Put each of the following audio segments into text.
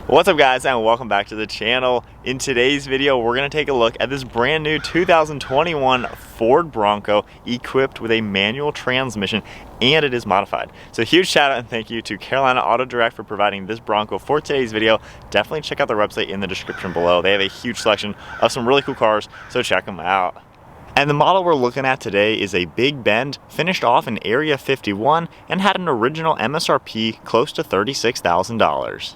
What's up guys, and welcome back to the channel. In today's video, we're gonna take a look at this brand new 2021 Ford Bronco equipped with a manual transmission, and it is modified. So huge shout out and thank you to Carolina Auto Direct for providing this Bronco for today's video. Definitely check out their website in the description below. They have a huge selection of some really cool cars, so check them out. And the model we're looking at today is a Big Bend, finished off in Area 51, and had an original MSRP close to $36,000.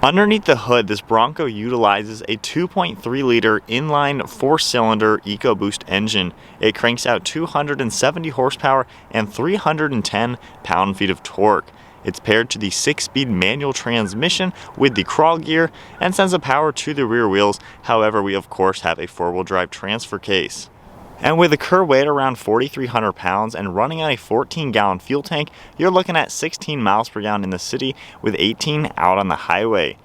Underneath the hood, this Bronco utilizes a 2.3 liter inline 4-cylinder EcoBoost engine. It cranks out 270 horsepower and 310 pound-feet of torque. It's paired to the 6-speed manual transmission with the crawl gear and sends the power to the rear wheels. However, we of course have a 4-wheel drive transfer case. And with a curb weight around 4,300 pounds and running on a 14-gallon fuel tank, you're looking at 16 miles per gallon in the city with 18 out on the highway.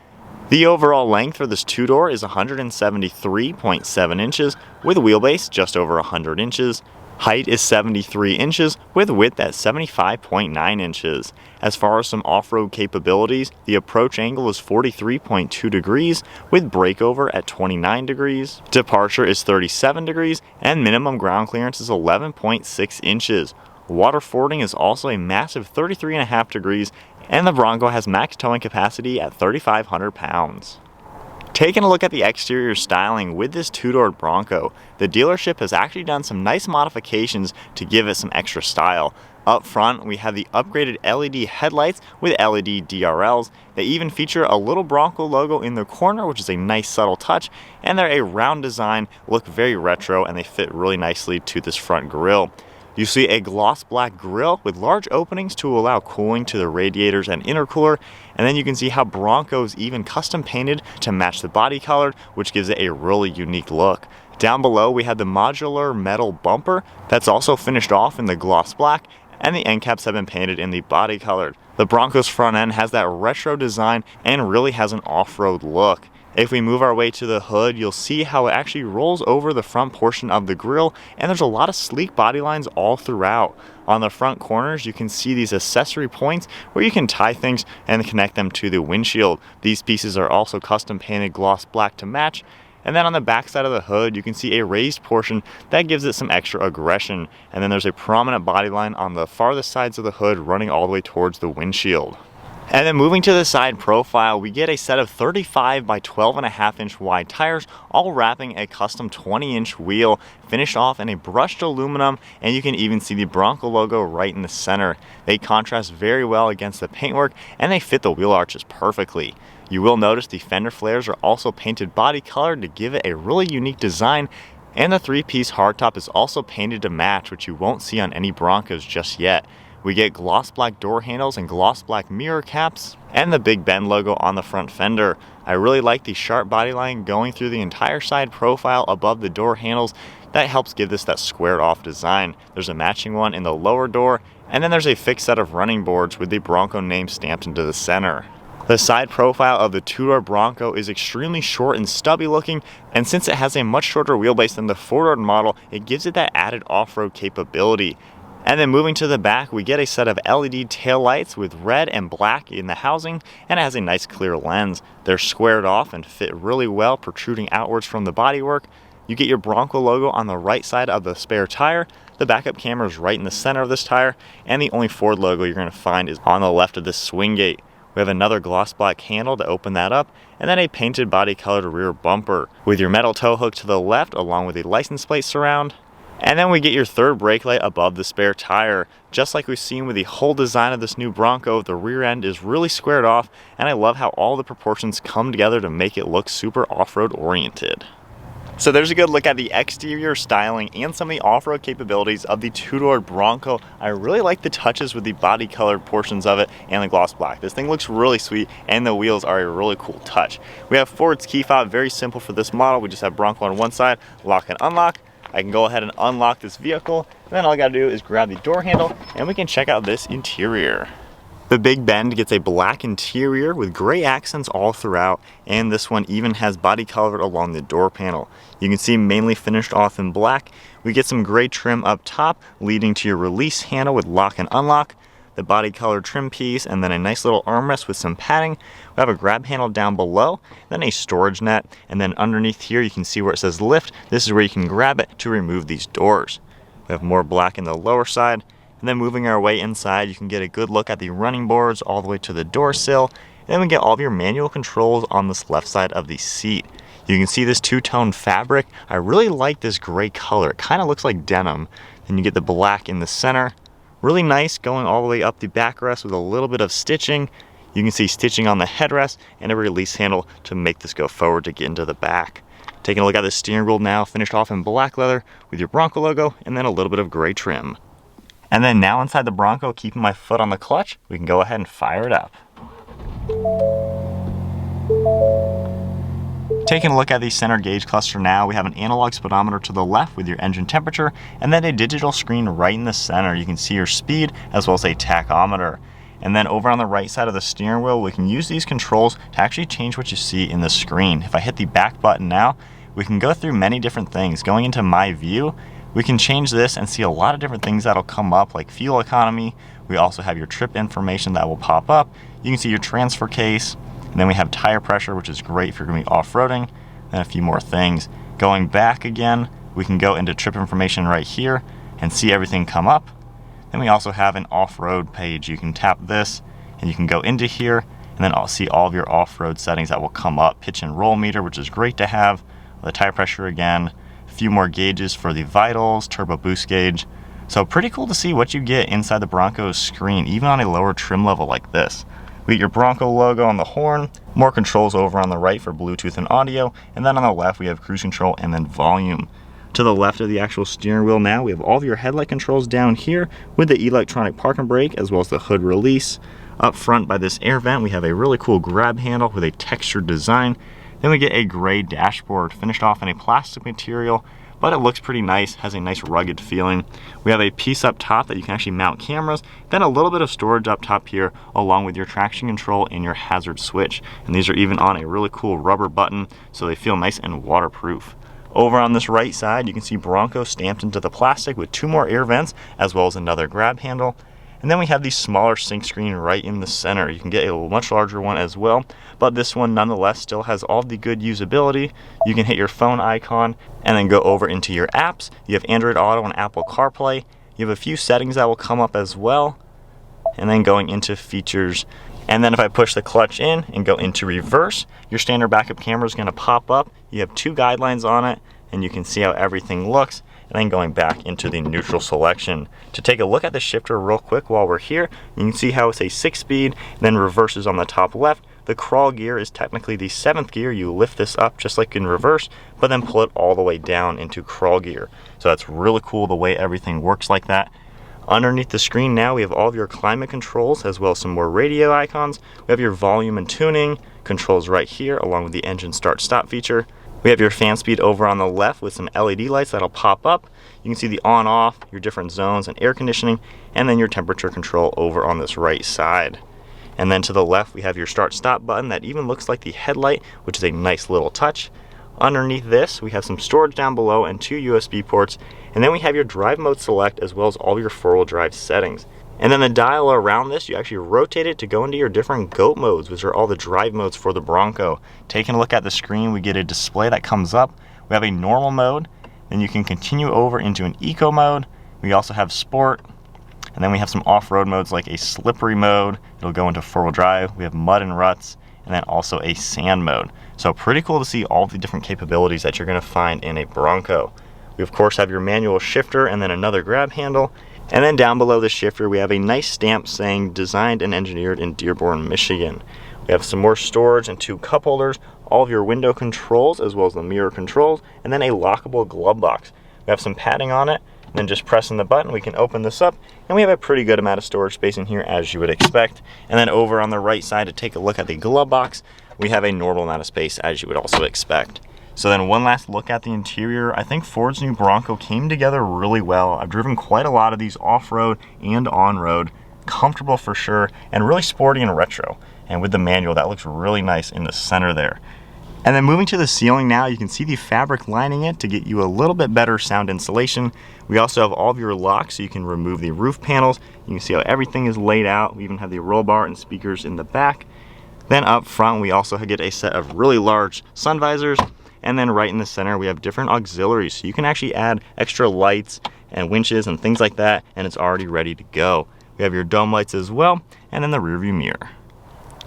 The overall length for this two-door is 173.7 inches with wheelbase just over 100 inches. Height is 73 inches with width at 75.9 inches. As far as some off-road capabilities, the approach angle is 43.2 degrees with breakover at 29 degrees. Departure is 37 degrees and minimum ground clearance is 11.6 inches. Water fording is also a massive 33.5 degrees, and the Bronco has max towing capacity at 3,500 pounds. Taking a look at the exterior styling with this two-door Bronco, the dealership has actually done some nice modifications to give it some extra style. Up front, we have the upgraded LED headlights with LED DRLs. They even feature a little Bronco logo in the corner, which is a nice subtle touch, and they're a round design, look very retro, and they fit really nicely to this front grille. You see a gloss black grille with large openings to allow cooling to the radiators and intercooler, and then you can see how Bronco's even custom painted to match the body color, which gives it a really unique look. Down below we have the modular metal bumper that's also finished off in the gloss black, and the end caps have been painted in the body color. The Bronco's front end has that retro design and really has an off-road look. If we move our way to the hood, you'll see how it actually rolls over the front portion of the grille, and there's a lot of sleek body lines all throughout. On the front corners, you can see these accessory points where you can tie things and connect them to the windshield. These pieces are also custom painted gloss black to match. And then on the back side of the hood, you can see a raised portion that gives it some extra aggression. And then there's a prominent body line on the farthest sides of the hood running all the way towards the windshield. And then moving to the side profile, we get a set of 35 by 12.5 inch wide tires, all wrapping a custom 20-inch wheel, finished off in a brushed aluminum, and you can even see the Bronco logo right in the center. They contrast very well against the paintwork, and they fit the wheel arches perfectly. You will notice the fender flares are also painted body color to give it a really unique design, and the 3-piece hardtop is also painted to match, which you won't see on any Broncos just yet. We get gloss black door handles and gloss black mirror caps, and the Big Bend logo on the front fender. I really like the sharp body line going through the entire side profile above the door handles. That helps give this that squared off design. There's a matching one in the lower door, and then there's a fixed set of running boards with the Bronco name stamped into the center. The side profile of the two-door Bronco is extremely short and stubby looking, and since it has a much shorter wheelbase than the four-door model, it gives it that added off-road capability. And then moving to the back, we get a set of LED taillights with red and black in the housing, and it has a nice clear lens. They're squared off and fit really well, protruding outwards from the bodywork. You get your Bronco logo on the right side of the spare tire. The backup camera is right in the center of this tire, and the only Ford logo you're going to find is on the left of this swing gate. We have another gloss black handle to open that up, and then a painted body colored rear bumper with your metal tow hook to the left along with a license plate surround. And then we get your third brake light above the spare tire. Just like we've seen with the whole design of this new Bronco, the rear end is really squared off, and I love how all the proportions come together to make it look super off-road oriented. So there's a good look at the exterior styling and some of the off-road capabilities of the two-door Bronco. I really like the touches with the body colored portions of it and the gloss black. This thing looks really sweet, and the wheels are a really cool touch. We have Ford's key fob, very simple for this model. We just have Bronco on one side, lock and unlock. I can go ahead and unlock this vehicle, and then all I gotta do is grab the door handle, and we can check out this interior. The Big Bend gets a black interior with gray accents all throughout, and this one even has body color along the door panel. You can see mainly finished off in black. We get some gray trim up top, leading to your release handle with lock and unlock. the body color trim piece, and then a nice little armrest with some padding. We have a grab handle down below, then a storage net, and then underneath here you can see where it says lift. This is where you can grab it to remove these doors. We have more black in the lower side, and then moving our way inside, you can get a good look at the running boards all the way to the door sill. And then we get all of your manual controls on this left side of the seat. You can see this two-tone fabric. I really like this gray color. It kind of looks like denim. Then you get the black in the center. Really nice going all the way up the backrest with a little bit of stitching. You can see stitching on the headrest and a release handle to make this go forward to get into the back. Taking a look at the steering wheel now, finished off in black leather with your Bronco logo and then a little bit of gray trim. And then now inside the Bronco, keeping my foot on the clutch, we can go ahead and fire it up. Taking a look at the center gauge cluster now, we have an analog speedometer to the left with your engine temperature, and then a digital screen right in the center. You can see your speed as well as a tachometer. And then over on the right side of the steering wheel, we can use these controls to actually change what you see in the screen. If I hit the back button now, we can go through many different things. Going into my view, we can change this and see a lot of different things that'll come up, like fuel economy. We also have your trip information that will pop up. You can see your transfer case. And then we have tire pressure, which is great if you're going to be off-roading, and a few more things. Going back again, we can go into trip information right here and see everything come up. Then we also have an off-road page. You can tap this and you can go into here and then I'll see all of your off-road settings that will come up. Pitch and roll meter, which is great to have. The tire pressure again, a few more gauges for the vitals, turbo boost gauge. So pretty cool to see what you get inside the Bronco's screen, even on a lower trim level like this. We get your Bronco logo on the horn, more controls over on the right for Bluetooth and audio, and then on the left we have cruise control and then volume. To the left of the actual steering wheel now, we have all of your headlight controls down here with the electronic park and brake as well as the hood release. Up front by this air vent, we have a really cool grab handle with a textured design. Then we get a gray dashboard finished off in a plastic material, but it looks pretty nice, has a nice rugged feeling. We have a piece up top that you can actually mount cameras, then a little bit of storage up top here along with your traction control and your hazard switch. And these are even on a really cool rubber button, so they feel nice and waterproof. Over on this right side, you can see Bronco stamped into the plastic with 2 more air vents as well as another grab handle. And then we have the smaller sync screen right in the center. You can get a much larger one as well, but this one nonetheless still has all the good usability. You can hit your phone icon and then go over into your apps. You have Android Auto and Apple CarPlay. You have a few settings that will come up as well. And then going into features. And then if I push the clutch in and go into reverse, your standard backup camera is going to pop up. You have 2 guidelines on it and you can see how everything looks. And then going back into the neutral selection. To take a look at the shifter real quick while we're here, you can see how it's a 6-speed, then reverses on the top left. The crawl gear is technically the 7th gear. You lift this up just like in reverse, but then pull it all the way down into crawl gear. So that's really cool the way everything works like that. Underneath the screen now, we have all of your climate controls as well as some more radio icons. We have your volume and tuning controls right here along with the engine start-stop feature. We have your fan speed over on the left with some LED lights that'll pop up. You can see the on-off, your different zones and air conditioning, and then your temperature control over on this right side. And then to the left, we have your start-stop button that even looks like the headlight, which is a nice little touch. Underneath this, we have some storage down below and 2 USB ports. And then we have your drive mode select as well as all your 4-wheel drive settings. And then the dial around this, you actually rotate it to go into your different GOAT modes, which are all the drive modes for the Bronco. Taking a look at the screen, we get a display that comes up. We have a normal mode, then you can continue over into an eco mode. We also have sport, and then we have some off-road modes like a slippery mode. It'll go into 4-wheel drive. We have mud and ruts, and then also a sand mode. So pretty cool to see all the different capabilities that you're gonna find in a Bronco. We of course have your manual shifter and then another grab handle. And then down below the shifter, we have a nice stamp saying designed and engineered in Dearborn, Michigan. We have some more storage and 2 cup holders, all of your window controls as well as the mirror controls, and then a lockable glove box. We have some padding on it, and then just pressing the button, we can open this up, and we have a pretty good amount of storage space in here as you would expect. And then over on the right side to take a look at the glove box, we have a normal amount of space as you would also expect. So then one last look at the interior. I think Ford's new Bronco came together really well. I've driven quite a lot of these off-road and on-road. Comfortable for sure, and really sporty and retro. And with the manual, that looks really nice in the center there. And then moving to the ceiling now, you can see the fabric lining it to get you a little bit better sound insulation. We also have all of your locks so you can remove the roof panels. You can see how everything is laid out. We even have the roll bar and speakers in the back. Then up front, we also get a set of really large sun visors. And then right in the center, we have different auxiliaries. So you can actually add extra lights and winches and things like that, and it's already ready to go. We have your dome lights as well, and then the rear view mirror.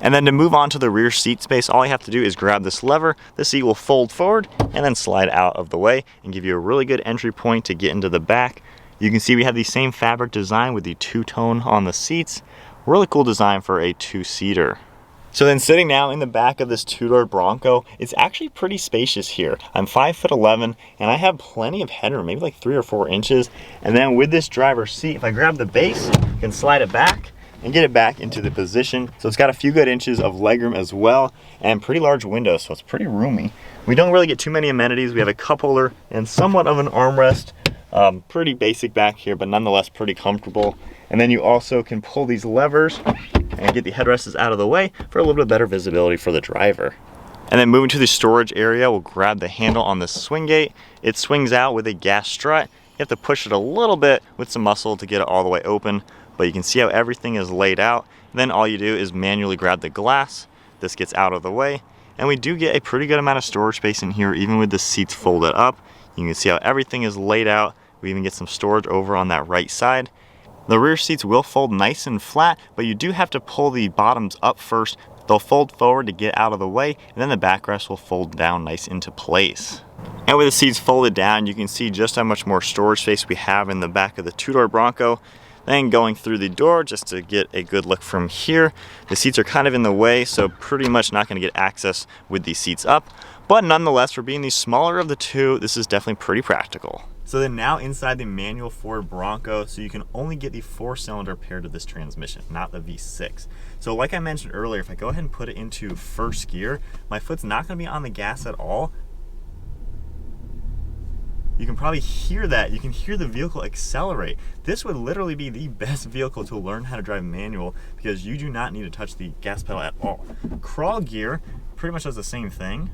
And then to move on to the rear seat space, all you have to do is grab this lever. The seat will fold forward and then slide out of the way and give you a really good entry point to get into the back. You can see we have the same fabric design with the two-tone on the seats. Really cool design for a two-seater. So then sitting now in the back of this two-door Bronco, it's actually pretty spacious here. I'm 5'11" and I have plenty of headroom, maybe like 3 or 4 inches. And then with this driver's seat, if I grab the base, you can slide it back and get it back into the position. So it's got a few good inches of legroom as well and pretty large windows, so it's pretty roomy. We don't really get too many amenities. We have a cup holder and somewhat of an armrest. Pretty basic back here, but nonetheless pretty comfortable. And then you also can pull these levers and get the headrests out of the way for a little bit better visibility for the driver. And then moving to the storage area, we'll grab the handle on the swing gate. It swings out with a gas strut. You have to push it a little bit with some muscle to get it all the way open, but you can see how everything is laid out. Then all you do is manually grab the glass. This gets out of the way, and we do get a pretty good amount of storage space in here, even with the seats folded up. You can see how everything is laid out. We even get some storage over on that right side. The rear seats will fold nice and flat, but you do have to pull the bottoms up first. They'll fold forward to get out of the way, and then the backrest will fold down nice into place. And with the seats folded down, you can see just how much more storage space we have in the back of the two-door Bronco. Then going through the door, just to get a good look from here, the seats are kind of in the way, so pretty much not going to get access with these seats up. But nonetheless, for being the smaller of the two, this is definitely pretty practical. So then now inside the manual Ford Bronco, so you can only get the 4-cylinder paired to this transmission, not the V6. So like I mentioned earlier, if I go ahead and put it into first gear, my foot's not going to be on the gas at all. You can probably hear that. You can hear the vehicle accelerate. This would literally be the best vehicle to learn how to drive manual because you do not need to touch the gas pedal at all. Crawl gear pretty much does the same thing,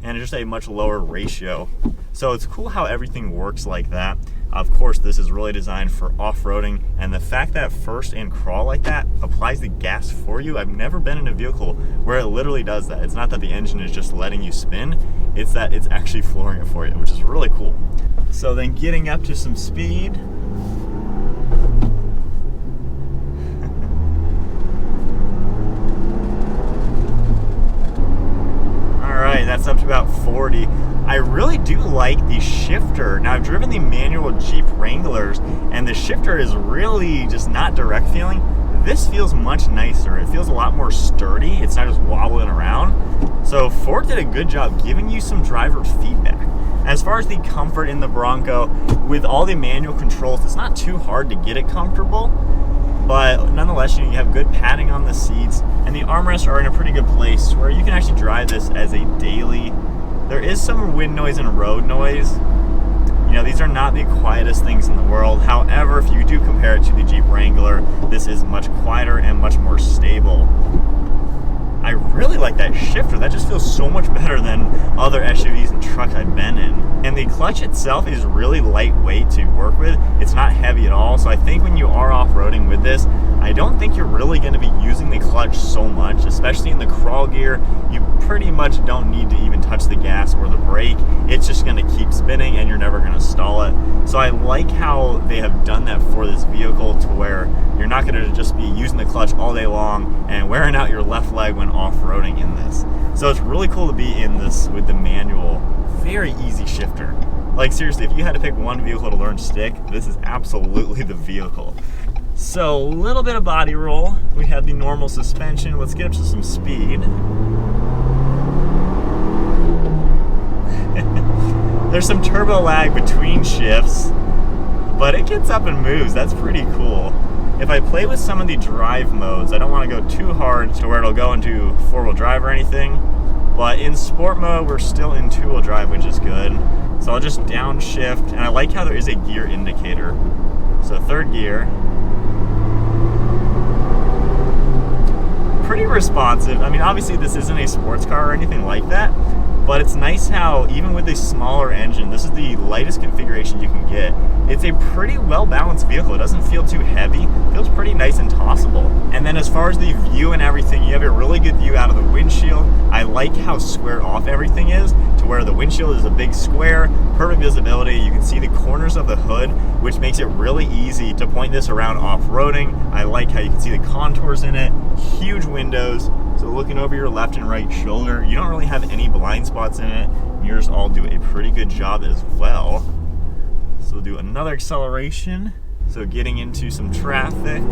and it's just a much lower ratio. So it's cool how everything works like that. Of course, this is really designed for off-roading, and the fact that first and crawl like that applies the gas for you. I've never been in a vehicle where it literally does that. It's not that the engine is just letting you spin, it's that it's actually flooring it for you, which is really cool. So then getting up to some speed. Alright, that's up to about 40. I really do like the shifter. Now I've driven the manual Jeep Wranglers and the shifter is really just not direct feeling. This feels much nicer. It feels a lot more sturdy. It's not just wobbling around. So Ford did a good job giving you some driver feedback. As far as the comfort in the Bronco, with all the manual controls, it's not too hard to get it comfortable. But nonetheless, you have good padding on the seats, and the armrests are in a pretty good place where you can actually drive this as a daily. There is some wind noise and road noise. You know, these are not the quietest things in the world. However, if you do compare it to the Jeep Wrangler, this is much quieter and much more stable. I really like that shifter. That just feels so much better than other SUVs and trucks I've been in. And the clutch itself is really lightweight to work with. It's not heavy at all. So I think when you are off-roading with this, I don't think you're really going to be using the clutch so much, especially in the crawl gear. You pretty much don't need to even touch the gas or the brake. It's just going to keep spinning and you're never going to stall it. So I like how they have done that for this vehicle to where you're not going to just be using the clutch all day long and wearing out your left leg when off-roading in this. So it's really cool to be in this with the manual, very easy shifter. Like seriously, if you had to pick one vehicle to learn stick, this is absolutely the vehicle. So a little bit of body roll. We have the normal suspension. Let's get up to some speed. There's some turbo lag between shifts, but it gets up and moves. That's pretty cool. If I play with some of the drive modes, I don't want to go too hard to where it'll go into four-wheel drive or anything, but in sport mode, we're still in two-wheel drive, which is good. So I'll just downshift, and I like how there is a gear indicator. So third gear. Pretty responsive. I mean, obviously this isn't a sports car or anything like that, but it's nice how even with a smaller engine, this is the lightest configuration you can get. It's a pretty well-balanced vehicle. It doesn't feel too heavy. It feels pretty nice and tossable. And then as far as the view and everything, you have a really good view out of the windshield. I like how squared off everything is, to where the windshield is a big square, perfect visibility. You can see the corners of the hood, which makes it really easy to point this around off-roading. I like how you can see the contours in it, huge windows. So looking over your left and right shoulder, you don't really have any blind spots in it. Mirrors all do a pretty good job as well. So we'll do another acceleration. So getting into some traffic.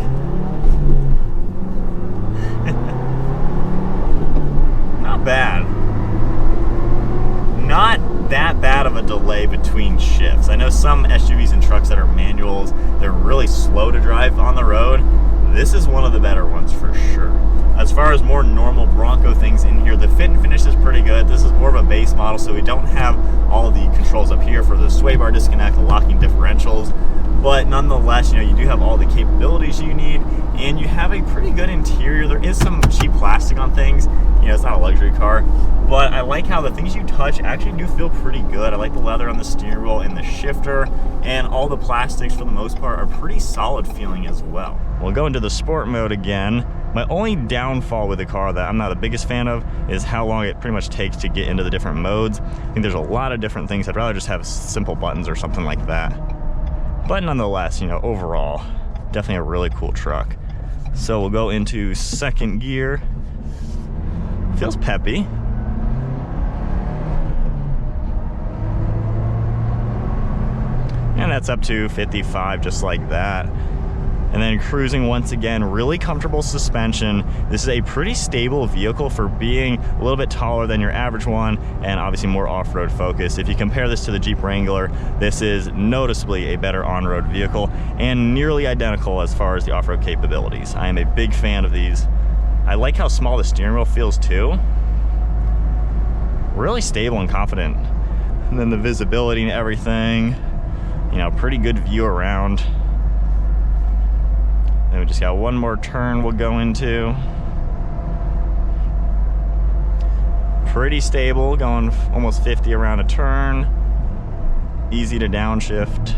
Not bad. Not that bad of a delay between shifts. I know some SUVs and trucks that are manuals, they're really slow to drive on the road. This is one of the better ones for sure. As far as more normal Bronco things in here, the fit and finish is pretty good. This is more of a base model, so we don't have all of the controls up here for the sway bar disconnect, the locking differentials. But nonetheless, you do have all the capabilities you need, and you have a pretty good interior. There is some cheap plastic on things. It's not a luxury car, but I like how the things you touch actually do feel pretty good. I like the leather on the steering wheel and the shifter, and all the plastics for the most part are pretty solid feeling as well. We'll go into the sport mode again. My only downfall with the car that I'm not the biggest fan of is how long it pretty much takes to get into the different modes. I think there's a lot of different things. I'd rather just have simple buttons or something like that. But nonetheless, overall, definitely a really cool truck. So we'll go into second gear. Feels peppy. And that's up to 55, just like that. And then cruising once again, really comfortable suspension. This is a pretty stable vehicle for being a little bit taller than your average one, and obviously more off-road focus. If you compare this to the Jeep Wrangler, this is noticeably a better on-road vehicle and nearly identical as far as the off-road capabilities. I am a big fan of these. I like how small the steering wheel feels too. Really stable and confident. And then the visibility and everything, pretty good view around. Then we just got one more turn we'll go into. Pretty stable, going almost 50 around a turn. Easy to downshift.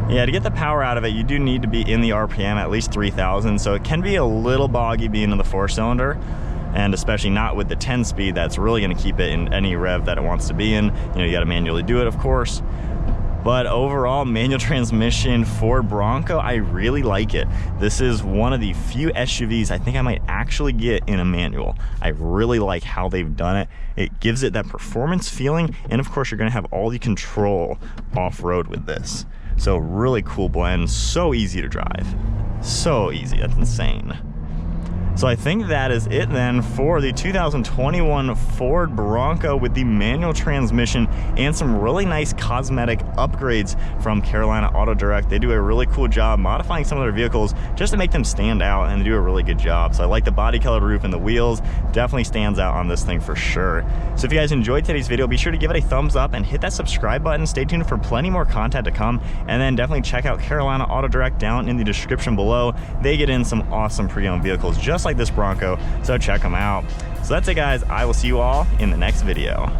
Yeah, to get the power out of it, you do need to be in the RPM at least 3,000, so it can be a little boggy being in the 4-cylinder, and especially not with the 10-speed. That's really going to keep it in any rev that it wants to be in. You got to manually do it, of course. But overall, manual transmission Ford Bronco, I really like it. This is one of the few SUVs I think I might actually get in a manual. I really like how they've done it. It gives it that performance feeling, and of course you're gonna have all the control off-road with this. So really cool blend, so easy to drive. So easy, that's insane. So I think that is it then for the 2021 Ford Bronco with the manual transmission and some really nice cosmetic upgrades from Carolina Auto Direct. They do a really cool job modifying some of their vehicles just to make them stand out, and they do a really good job. So I like the body colored roof and the wheels. Definitely stands out on this thing for sure. So if you guys enjoyed today's video, be sure to give it a thumbs up and hit that subscribe button. Stay tuned for plenty more content to come, and then definitely check out Carolina Auto Direct down in the description below. They get in some awesome pre-owned vehicles just like this Bronco, so check them out. So that's it guys, I will see you all in the next video.